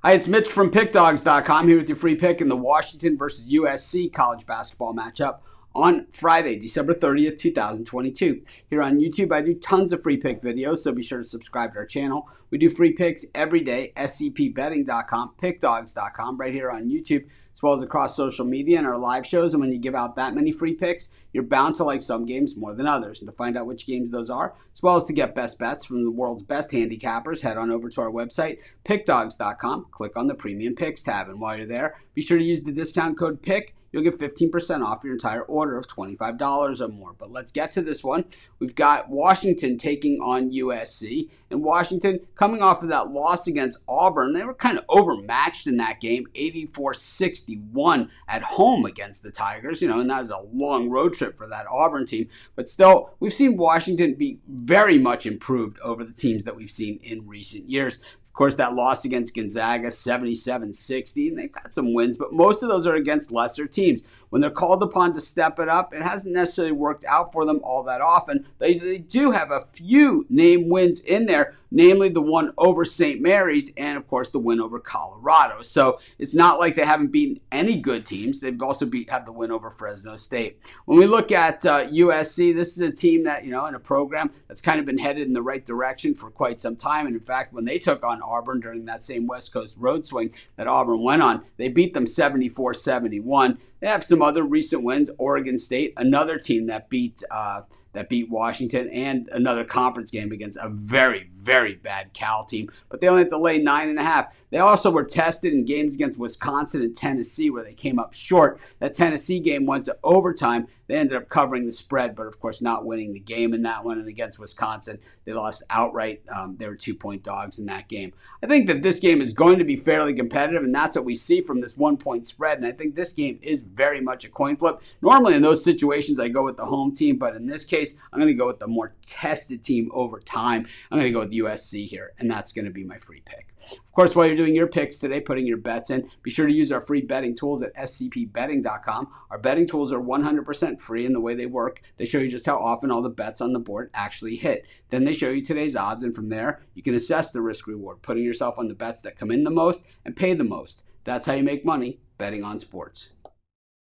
Hi, it's Mitch from Pickdawgz.com here with your free pick in the Washington versus USC college basketball matchup on Friday, December 30th, 2022. Here on YouTube, I do tons of free pick videos, so be sure to subscribe to our channel. We do free picks every day, scpbetting.com, pickdawgz.com, right here on YouTube, as well as across social media and our live shows. And when you give out that many free picks, you're bound to like some games more than others. And to find out which games those are, as well as to get best bets from the world's best handicappers, head on over to our website, pickdawgz.com, click on the Premium Picks tab. And while you're there, be sure to use the discount code PICK. You'll get 15% off your entire order of $25 or more. But let's get to this one. We've got Washington taking on USC. And Washington, coming off of that loss against Auburn, they were kind of overmatched in that game, 84-61 at home against the Tigers. And that was a long road trip for that Auburn team. But still, we've seen Washington be very much improved over the teams that we've seen in recent years. Of course, that loss against Gonzaga, 77-60, and they've got some wins, but most of those are against lesser teams. When they're called upon to step it up, it hasn't necessarily worked out for them all that often. They do have a few name wins in there, namely the one over St. Mary's and, of course, the win over Colorado. So it's not like they haven't beaten any good teams. They've also have the win over Fresno State. When we look at USC, this is a team that, in a program that's kind of been headed in the right direction for quite some time. And in fact, when they took on Auburn during that same West Coast road swing that Auburn went on, they beat them 74-71. They have some other recent wins. Oregon State, another team that beat Washington, and another conference game against a very, very bad Cal team. But they only had to lay 9.5. They also were tested in games against Wisconsin and Tennessee where they came up short. That Tennessee game went to overtime. They ended up covering the spread, but of course not winning the game in that one. And against Wisconsin, they lost outright. They were 2-point dogs in that game. I think that this game is going to be fairly competitive, and that's what we see from this 1-point spread. And I think this game is very much a coin flip. Normally in those situations, I go with the home team, but in this case, I'm going to go with the more tested team over time. I'm going to go with USC here, and that's going to be my free pick. Of course, while you're doing your picks today, putting your bets in, be sure to use our free betting tools at scpbetting.com. Our betting tools are 100% free in the way they work. They show you just how often all the bets on the board actually hit. Then they show you today's odds, and from there, you can assess the risk-reward, putting yourself on the bets that come in the most and pay the most. That's how you make money betting on sports.